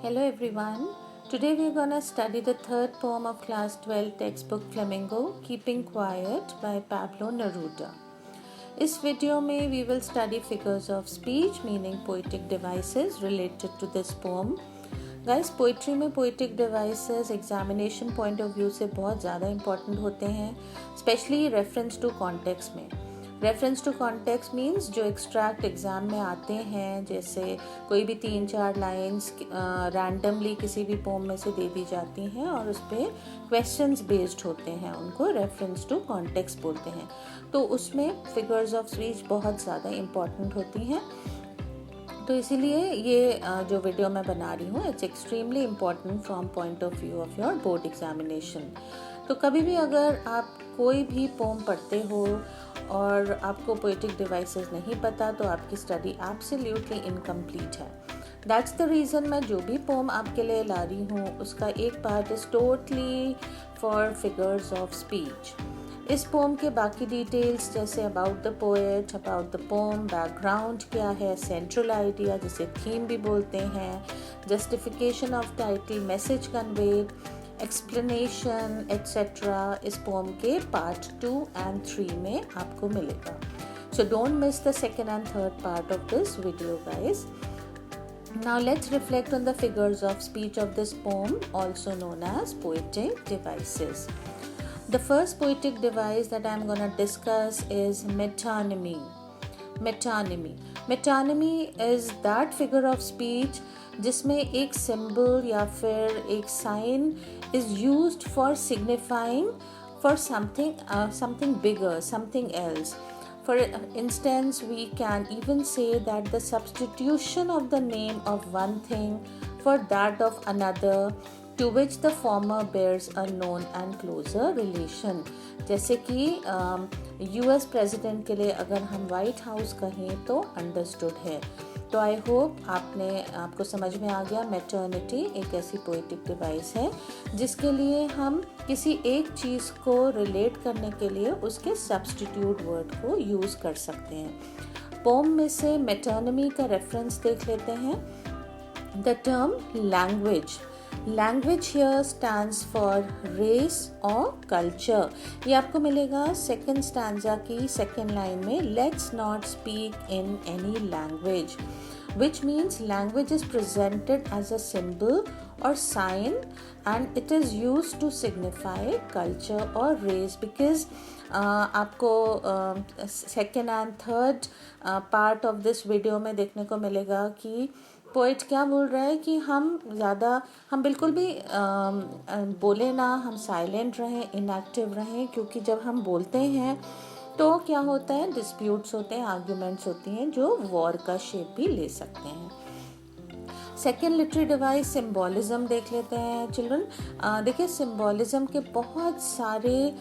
Hello everyone. Today we are going to study the third poem of class 12 textbook Flamingo, Keeping Quiet by Pablo Neruda. इस video में we will study figures of speech meaning poetic devices related to this poem. Guys poetry में poetic devices examination point of view से बहुत ज़्यादा important होते हैं, specially reference to context में. Reference to context means जो extract exam में आते हैं, जैसे कोई भी 3-4 लाइंस रैंडमली किसी भी पोम में से दे दी जाती हैं और उस पर क्वेश्चंस बेस्ड होते हैं, उनको रेफरेंस टू कॉन्टेक्स्ट बोलते हैं. तो उसमें फिगर्स ऑफ स्पीच बहुत ज़्यादा इम्पॉर्टेंट होती हैं. तो इसीलिए ये जो वीडियो मैं बना रही हूँ it's extremely important from point of view of your board examination. तो कभी भी अगर आप कोई भी पोम पढ़ते हो और आपको पोएटिक डिवाइसेस नहीं पता तो आपकी स्टडी एब्सोल्युटली इनकम्प्लीट है. दैट्स द रीज़न मैं जो भी पोम आपके लिए ला रही हूँ उसका एक part is totally for figures of speech. इस पोम के बाकी डिटेल्स जैसे about the poet, about the pome, background क्या है, सेंट्रल आइडिया जिसे थीम भी बोलते हैं, justification of title, message conveyed, explanation etcetera इस पोम के पार्ट 2 and 3 में आपको मिलेगा. So don't miss the second and third part of this video guys. Now let's reflect on the figures of speech of this poem, also known as poetic devices. The first poetic device that I'm going to discuss is metonymy. Metonymy is that figure of speech जिसमें एक symbol या फिर एक sign is used for signifying for something bigger, something else. For instance, we can even say that the substitution of the name of one thing for that of another to which the former bears a known and closer relation. जैसे कि US president के लिए अगर हम white house कहें तो understood है. तो आई होप आपको समझ में आ गया. मैटर्निटी एक ऐसी पोएटिक डिवाइस है जिसके लिए हम किसी एक चीज़ को रिलेट करने के लिए उसके सब्स्टिट्यूट वर्ड को यूज़ कर सकते हैं. पोम में से मैटर्निमी का रेफरेंस देख लेते हैं. The term language. Language here stands for race or culture. ये आपको मिलेगा सेकेंड स्टैंजा की सेकेंड लाइन में. Let's not speak in any language, which means language is presented as a symbol or sign and it is used to signify culture or race because आपको second and third part of this video में देखने को मिलेगा कि poet क्या बोल रहा है कि हम बिल्कुल भी बोले ना, हम साइलेंट रहें, इनएक्टिव रहें, क्योंकि जब हम बोलते हैं तो क्या होता है, डिस्प्यूट्स होते हैं, आर्ग्यूमेंट्स होती हैं जो वॉर का शेप भी ले सकते हैं. सेकेंड लिटरेरी डिवाइस सिम्बॉलिज्म देख लेते हैं चिल्ड्रन. देखिए सिम्बॉलिज्म के बहुत सारे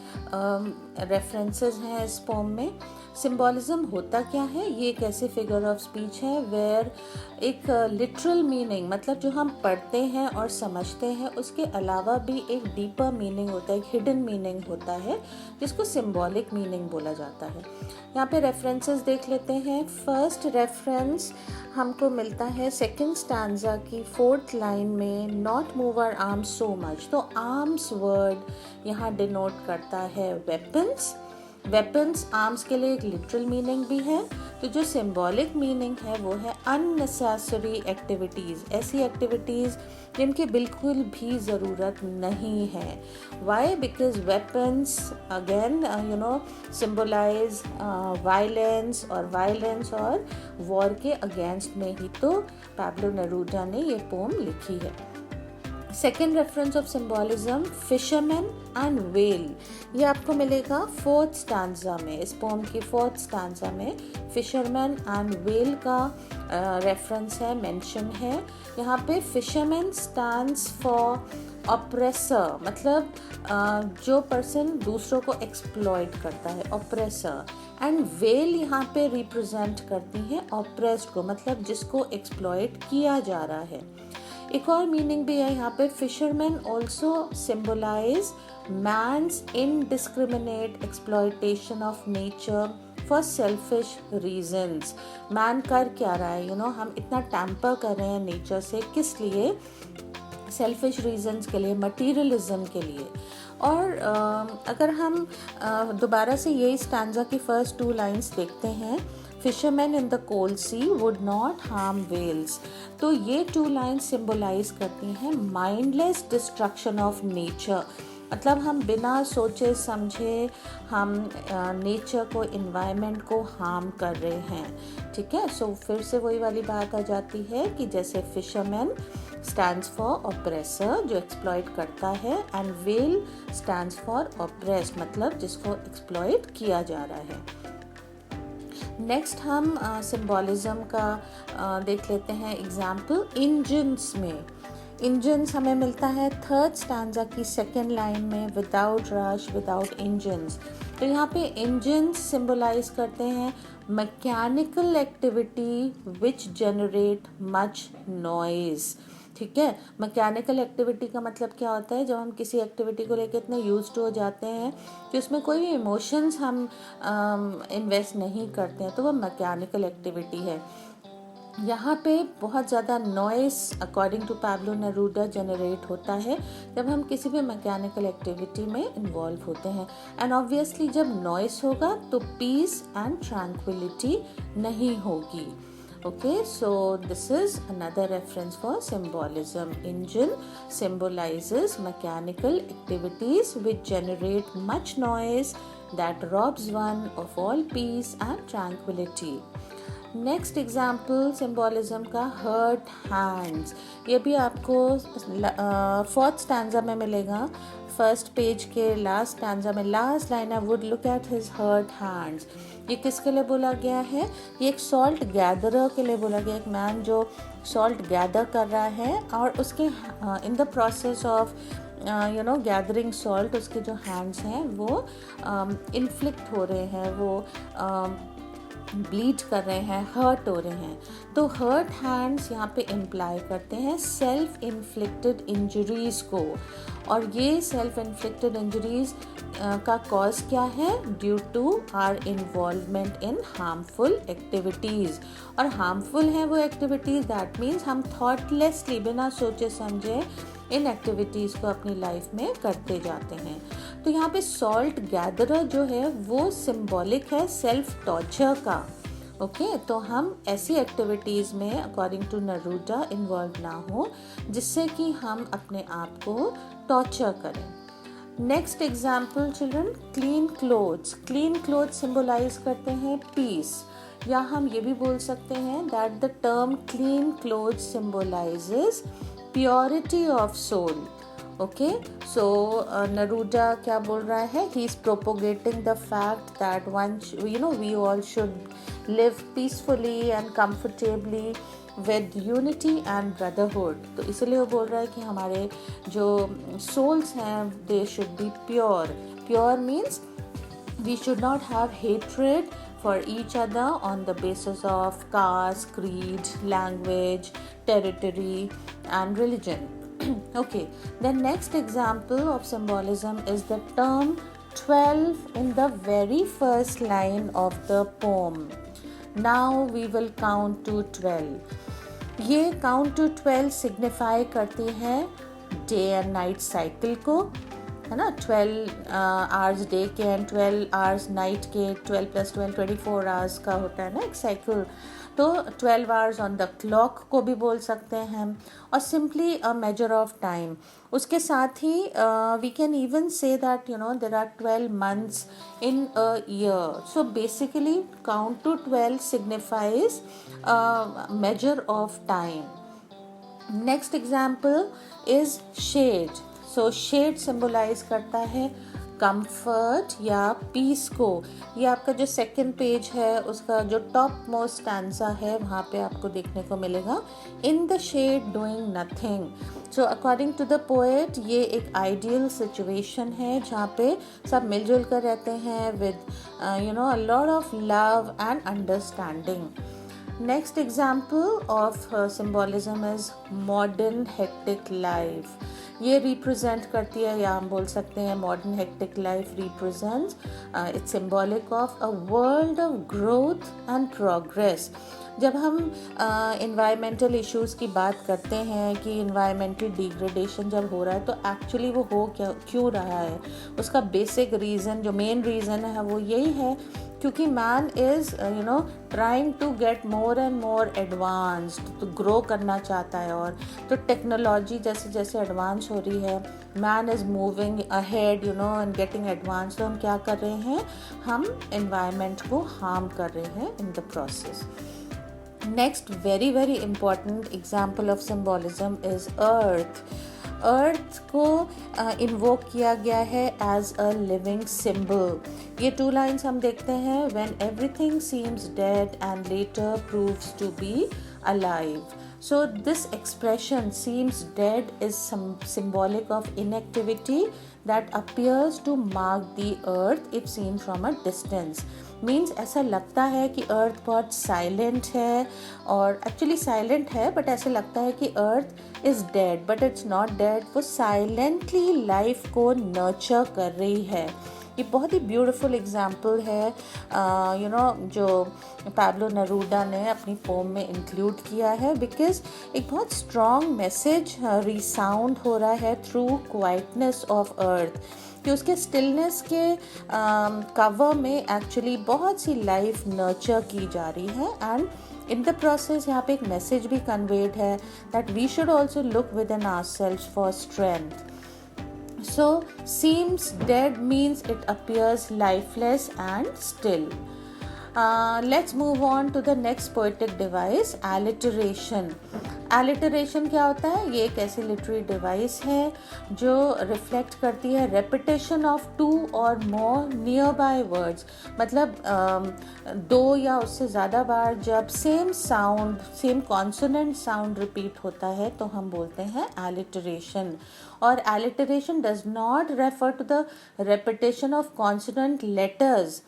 रेफरेंसेस हैं इस पोम में. सिम्बॉलिज्म होता क्या है, ये एक ऐसी फिगर ऑफ स्पीच है वेयर एक लिटरल मीनिंग मतलब जो हम पढ़ते हैं और समझते हैं उसके अलावा भी एक डीपर मीनिंग होता है, एक हिडन मीनिंग होता है जिसको सिम्बॉलिक मीनिंग बोला जाता है. यहाँ पे रेफरेंसेस देख लेते हैं. फर्स्ट रेफरेंस हमको मिलता है सेकेंड स्टैंजा की फोर्थ लाइन में. Not move our arms so much. तो आर्म्स वर्ड यहाँ डिनोट करता है वेपन्स. आर्म्स के लिए एक लिटरल मीनिंग भी है. तो जो सिंबॉलिक मीनिंग है वो है अननेसेसरी एक्टिविटीज़, ऐसी एक्टिविटीज़ जिनकी बिल्कुल भी ज़रूरत नहीं है. Why? Because weapons again symbolize violence और वॉर के अगेंस्ट में ही तो पैब्लो नेरूदा ने ये पोम लिखी है. Second reference of symbolism fisherman and well. ये आपको मिलेगा फोर्थ स्टैंजा में. इस पोम की फोर्थ स्टैंजा में फिशरमैन एंड वेल का रेफरेंस है, मेंशन है. यहाँ पे फिशरमैन स्टैंड्स फॉर ऑप्रेसर, मतलब जो पर्सन दूसरों को एक्सप्लॉइट करता है, ऑप्रेसर. एंड वेल यहाँ पे रिप्रेजेंट करती है ऑप्रेस्ड को, मतलब जिसको एक्सप्लॉइट किया जा रहा है. एक और मीनिंग भी है यहाँ पे. Fisherman also symbolize man's indiscriminate exploitation of nature for selfish reasons. Man कर क्या रहा है, हम इतना टैम्पर कर रहे हैं नेचर से, किस लिए? सेल्फिश रीजंस के लिए, मटीरियलिज्म के लिए। और अगर हम दोबारा से यही स्टैंजा की फर्स्ट 2 लाइन्स देखते हैं, fisherman in the cold sea would not harm whales, तो ये 2 लाइन्स सिंबलाइज करती हैं माइंडलेस डिस्ट्रक्शन ऑफ नेचर। मतलब हम बिना सोचे समझे हम नेचर को, इन्वायरमेंट को हार्म कर रहे हैं। ठीक है, सो फिर से वही वाली बात आ जाती है कि जैसे फिशरमैन स्टैंड्स फॉर ऑप्रेसर, जो एक्सप्लॉइट करता है, and well stands for oppressed, मतलब जिसको एक्सप्लॉइट किया जा रहा है। नेक्स्ट हम सिंबॉलिज्म का देख लेते हैं एग्जाम्पल इंजन्स में। इंजन्स हमें मिलता है 3rd स्टैंजा की 2nd लाइन में, विदाउट रश विदाउट इंजन्स। तो यहाँ पे इंजन्स सिंबलाइज करते हैं mechanical activity which generate much noise. ठीक है, मैकेनिकल एक्टिविटी का मतलब क्या होता है? जब हम किसी एक्टिविटी को लेकर इतने यूज्ड हो जाते हैं कि उसमें कोई भी इमोशंस हम इन्वेस्ट नहीं करते हैं, तो वो मैकेनिकल एक्टिविटी है। यहाँ पे बहुत ज़्यादा noise according to Pablo Neruda generate होता है जब हम किसी भी मैकेनिकल एक्टिविटी में इन्वॉल्व होते हैं। एंड ऑब्वियसली जब नॉइस होगा तो पीस एंड ट्रैंक्विलिटी नहीं होगी। Okay, so this is another reference for symbolism. Engine symbolizes mechanical activities which generate much noise that robs one of all peace and tranquility. Next example symbolism का hurt hands. ये भी आपको 4th stanza में मिलेगा। First page के last stanza में last line है, would look at his hurt hands. ये किसके लिए बोला गया है? ये एक सॉल्ट गैदरर के लिए बोला गया, एक मैन जो सॉल्ट गैदर कर रहा है और उसके in the process of gathering salt उसके जो हैंड्स हैं वो इन्फ्लिक्ट हो रहे हैं, वो ब्लीड कर रहे हैं, हर्ट हो रहे हैं। तो हर्ट हैंड्स यहाँ पे इम्प्लाई करते हैं सेल्फ इन्फ्लिक्टेड इंजरीज को। और ये सेल्फ इन्फ्लिक्टेड इंजरीज का कॉज क्या है? Due to our involvement in harmful activities. और हार्मफुल हैं वो एक्टिविटीज़, दैट मीन्स हम थॉटलेसली, बिना सोचे समझे इन एक्टिविटीज़ को अपनी लाइफ में करते जाते हैं। तो यहाँ पे सॉल्ट गैदरर जो है वो सिंबॉलिक है सेल्फ टॉर्चर का। ओके, तो हम ऐसी एक्टिविटीज़ में अकॉर्डिंग टू नेरूदा इन्वॉल्व ना हो जिससे कि हम अपने आप को टॉर्चर करें। Next example children, clean clothes. Clean clothes symbolize करते हैं पीस, या हम ये भी बोल सकते हैं that the term clean clothes symbolizes purity of soul. Okay, so Neruda क्या बोल रहा है? He is propagating the fact that we all should live peacefully and comfortably with unity and brotherhood. तो इसलिए वो बोल रहा है कि हमारे जो सोल्स हैं they should be pure. Pure means we should not have hatred for each other on the basis of caste, creed, language, territory and religion. Okay, the next example of symbolism is the term 12 in the very first line of the poem. Now we will count to 12. ये count to 12 signify करती है day and night cycle को, है ना। 12 hours day के and 12 hours night के, 12 + 12 24 hours का होता है ना एक साइकिल। तो 12 आवर्स ऑन द क्लॉक को भी बोल सकते हैं हम, और simply a measure of time. उसके साथ ही we can even say that there are 12 months in a year. So basically count to 12 signifies measure of time. Next example is shade. So shade symbolise करता है comfort या piece को। ये आपका जो 2nd पेज है उसका जो टॉप मोस्ट स्टैंजा है वहाँ पे आपको देखने को मिलेगा, in the shade doing nothing. So according to the poet ये एक आइडियल सिचुएशन है जहाँ पे सब मिलजुल कर रहते हैं with a lot of love and understanding. Next example of symbolism is modern hectic life. ये रिप्रेजेंट करती है, या हम बोल सकते हैं modern hectic life represents, it's symbolic of a world of growth and progress. जब हम इन्वायरमेंटल इश्यूज़ की बात करते हैं कि इन्वायरमेंटल डिग्रेडेशन जब हो रहा है, तो एक्चुअली वो हो क्यों रहा है, उसका बेसिक रीज़न, जो मेन रीज़न है वो यही है क्योंकि man is trying to get more and more advanced, तो ग्रो करना चाहता है। और तो टेक्नोलॉजी जैसे जैसे एडवांस हो रही है, man is moving ahead and getting advance, तो हम क्या कर रहे हैं, हम एनवायरनमेंट को हार्म कर रहे हैं in the process. Next very important example of symbolism is earth. अर्थ को इन्वोक किया गया है एज अ लिविंग सिंबल। ये 2 लाइन्स हम देखते हैं, when everything seems dead and later proves to be alive. So this expression seems dead is symbolic of inactivity that appears to mark the earth if seen from a distance. Means ऐसा लगता है कि अर्थ बहुत silent है, और actually silent है, but ऐसा लगता है कि earth is dead, but it's not dead. वो साइलेंटली लाइफ को नर्चर कर रही है। ये बहुत ही ब्यूटीफुल एग्जाम्पल है जो पाब्लो नेरूडा ने अपनी पोम में इंक्लूड किया है, बिकॉज एक बहुत स्ट्रॉन्ग मैसेज रिसाउंड हो रहा है थ्रू क्वाइटनेस ऑफ अर्थ, कि उसके स्टिलनेस के कवर में एक्चुअली बहुत सी लाइफ नर्चर की जा रही है। एंड इन द प्रोसेस यहाँ पे एक मैसेज भी कन्वेड है that we should also look within ourselves for strength. So seems dead means it appears lifeless and still. Let's move on to the next poetic device, alliteration. Alliteration क्या होता है? ये एक ऐसी literary device है जो reflect करती है repetition of 2 or more nearby words. मतलब 2 या उससे ज़्यादा बार जब same sound, same consonant sound repeat होता है, तो हम बोलते हैं alliteration. और alliteration does not refer to the repetition of consonant letters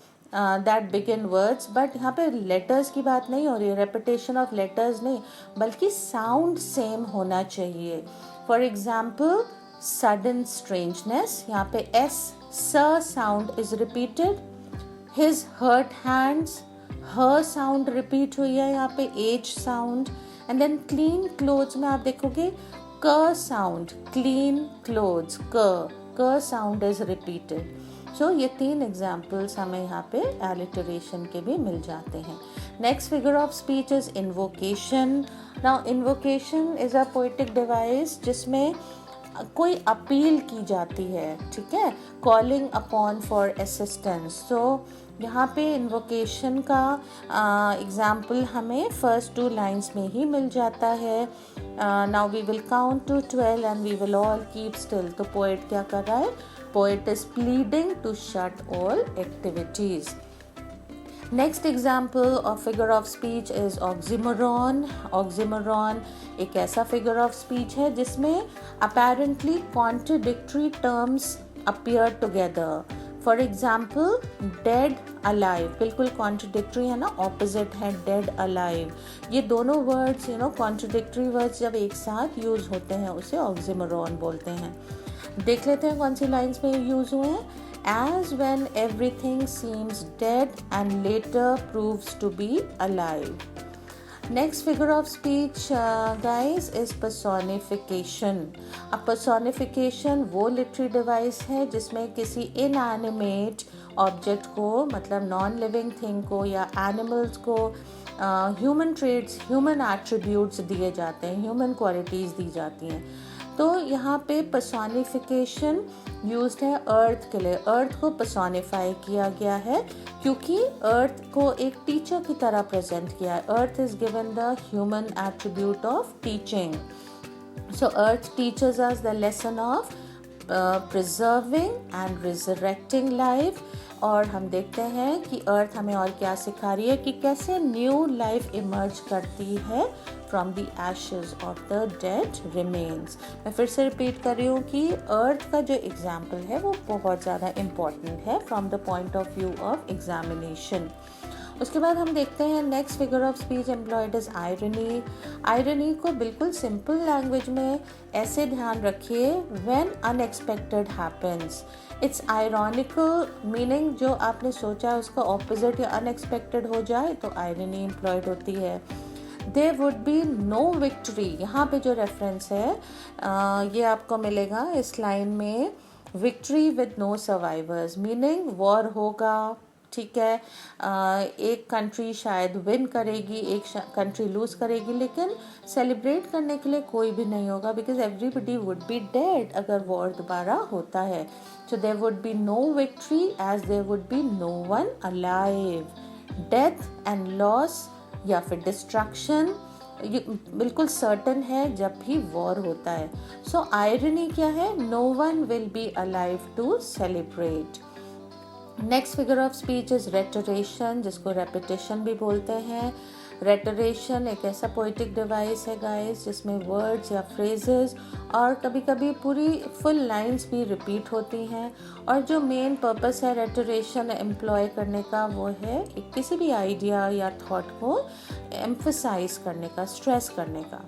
that begin words, but यहाँ पे letters की बात नहीं हो रही है, repetition of letters नहीं, बल्कि sound same होना चाहिए. For example, sudden strangeness, यहाँ पे s sound is repeated, his hurt hands, her sound repeat हुई है यहाँ पे, age sound, and then clean clothes में आप देखोगे क sound, clean clothes, क sound is repeated. So ये 3 examples हमें यहाँ पे alliteration के भी मिल जाते हैं. Next figure of speech is invocation. Now invocation is a poetic device जिसमें कोई अपील की जाती है, ठीक है, calling upon for assistance. So यहाँ पे invocation का example हमें first 2 lines में ही मिल जाता है. Now we will count to 12 and we will all keep still. तो poet क्या कर रहा है? Poet is pleading to shut all activities. Next example of figure of speech is oxymoron. Oxymoron एक ऐसा figure of speech है जिसमें apparently contradictory terms appear together. For example, dead, alive, बिल्कुल contradictory है ना, opposite है dead, alive. ये दोनों words contradictory words जब एक साथ use होते हैं उसे oxymoron बोलते हैं. देख लेते हैं कौन सी लाइन्स में यूज हुए हैं. As when everything seems dead and later proves to be alive. Next figure of speech guys is personification. अब personification वो literary device है जिसमें किसी inanimate object को, मतलब non living thing को या animals को human traits, human attributes दिए जाते हैं, human qualities दी जाती हैं. तो यहाँ पे personification used है अर्थ के लिए. अर्थ को personified किया गया है क्योंकि अर्थ को एक टीचर की तरह प्रेजेंट किया है. अर्थ is given the human attribute of teaching. So earth teaches us the lesson of preserving and resurrecting life. और हम देखते हैं कि अर्थ हमें और क्या सिखा रही है कि कैसे न्यू लाइफ इमर्ज करती है from the Ashes of the dead remains. मैं फिर से रिपीट कर रही हूँ कि अर्थ का जो एग्जाम्पल है वो बहुत ज़्यादा इम्पॉर्टेंट है from the point of view of examination. उसके बाद हम देखते हैं next figure of speech employed is irony. Irony को बिल्कुल सिंपल लैंग्वेज में ऐसे ध्यान रखिए, when unexpected happens, it's ironical, meaning जो आपने सोचा उसका ऑपोजिट या अनएक्सपेक्टेड हो जाए तो आयरनी एम्प्लॉयड होती है। There would be no victory, यहाँ पे जो रेफरेंस है ये आपको मिलेगा इस लाइन में, victory with no survivors, meaning war होगा, ठीक है, एक कंट्री शायद विन करेगी, एक कंट्री लूज करेगी, लेकिन सेलिब्रेट करने के लिए कोई भी नहीं होगा, because everybody would be dead अगर वॉर दोबारा होता है। So there would be no victory as there would be no one alive. Death and loss या फिर डिस्ट्रक्शन ये बिल्कुल सर्टन है जब भी वॉर होता है। सो आयरनी क्या है, no one will be alive to celebrate. Next figure of speech is reiteration, जिसको रेपिटेशन भी बोलते हैं। रेटरेशन एक ऐसा पोइटिक डिवाइस है गाइस जिसमें वर्ड्स या फ्रेजेस और कभी कभी पूरी फुल लाइंस भी रिपीट होती हैं, और जो मेन पर्पस है रेटरेशन एम्प्लॉय करने का वो है किसी भी आइडिया या थॉट को एम्फसाइज करने का, स्ट्रेस करने का।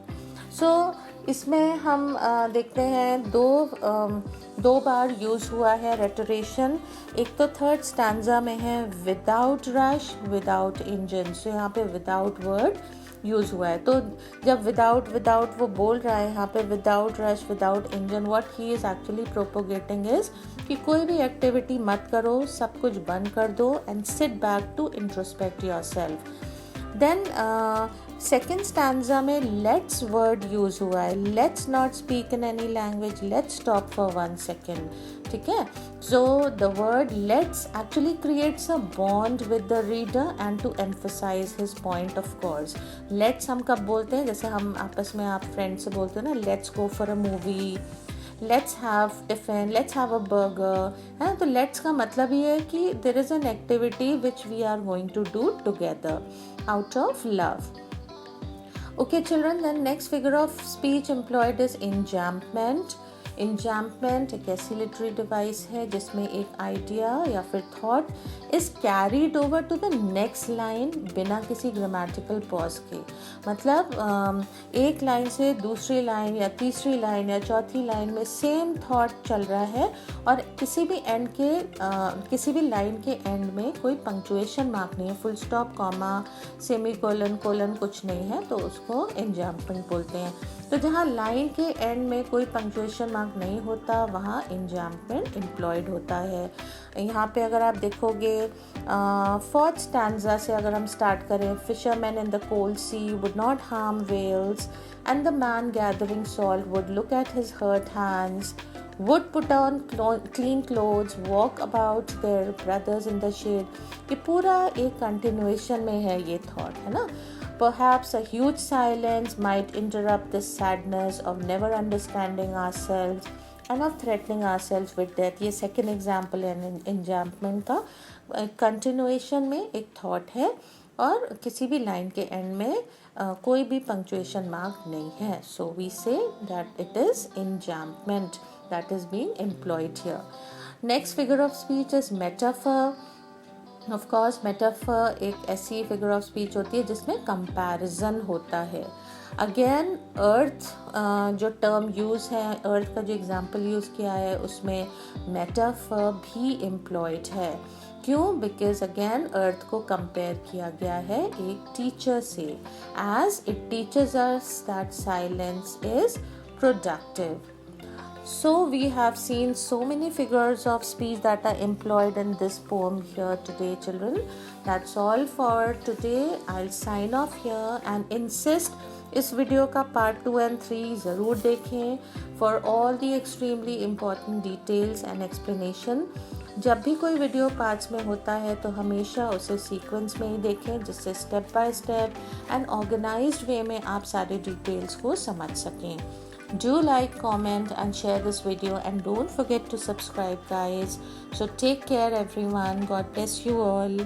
सो इसमें हम देखते हैं दो बार यूज़ हुआ है रेटरेशन। एक तो थर्ड स्टैंजा में है विदाउट रश विदाउट इंजन, सो यहाँ पे विदाउट वर्ड यूज़ हुआ है। तो जब विदाउट वो बोल रहा है यहाँ पे without rush without engine, what he is actually propagating is कि कोई भी एक्टिविटी मत करो, सब कुछ बंद कर दो and sit back to introspect yourself. Then second stanza में लेट्स वर्ड यूज हुआ है, let's not speak in any language, let's stop for 1 second, ठीक है। So the word let's actually creates a bond with the reader and to emphasize his point of course. Let's हम कब बोलते हैं, जैसे हम आपस में आप फ्रेंड से बोलते हैं ना, let's go for a movie, let's have tiffin, let's have a burger, है। तो लेट्स का मतलब ये है कि there is an activity which we are going to do together out of love. Okay children, then next figure of speech employed is enjambment. enjambment एक ऐसी literary device है जिसमें एक आइडिया या फिर thought is carried over to the next line बिना किसी grammatical pause के। मतलब एक लाइन से दूसरी लाइन या तीसरी लाइन या चौथी लाइन में सेम थॉट चल रहा है और किसी भी एंड के किसी भी लाइन के एंड में कोई पंक्चुएशन मार्क नहीं है, full stop, comma, semi colon, colon कुछ नहीं है, तो उसको एन्जैम्पमेंट बोलते हैं। तो जहाँ लाइन के एंड में कोई पंक्चुएशन मार्क नहीं होता वहाँ एन्जैम्पमेंट एम्प्लॉयड होता है। यहाँ पे अगर आप देखोगे फोर्थ स्टैंजा से अगर हम स्टार्ट करें, fisherman in the cold sea would not harm whales and the man gathering salt would look at his hurt hands, would put on clean clothes, walk about their brothers in the shade। ये पूरा एक continuation में है ये thought, है ना। Perhaps a huge silence might interrupt this sadness of never understanding ourselves and of threatening ourselves with death। ये second example है enjambment का। कंटिन्यूएशन में एक थॉट है और किसी भी लाइन के एंड में कोई भी पंक्चुएशन मार्क नहीं है, so we say that it is enjambment that is being employed here. Next figure of speech is metaphor. Of course metaphor एक ऐसी figure of speech होती है जिसमें comparison होता है। Again earth जो term use है, earth का जो example use किया है उसमें metaphor भी employed है। क्यों? Because again earth को compare किया गया है एक teacher से, as it teaches us that silence is productive। So we have seen so many figures of speech that are employed in this poem here today children. That's all for today. I'll sign off here and insist इस video का part 2 and 3 ज़रूर देखें for all the extremely important details and explanation। जब भी कोई video parts में होता है तो हमेशा उसे सीक्वेंस में ही देखें जिससे step by step and organised way में आप सारे डिटेल्स को समझ सकें। Do like, comment and share this video and don't forget to subscribe guys. So take care everyone. God bless you all.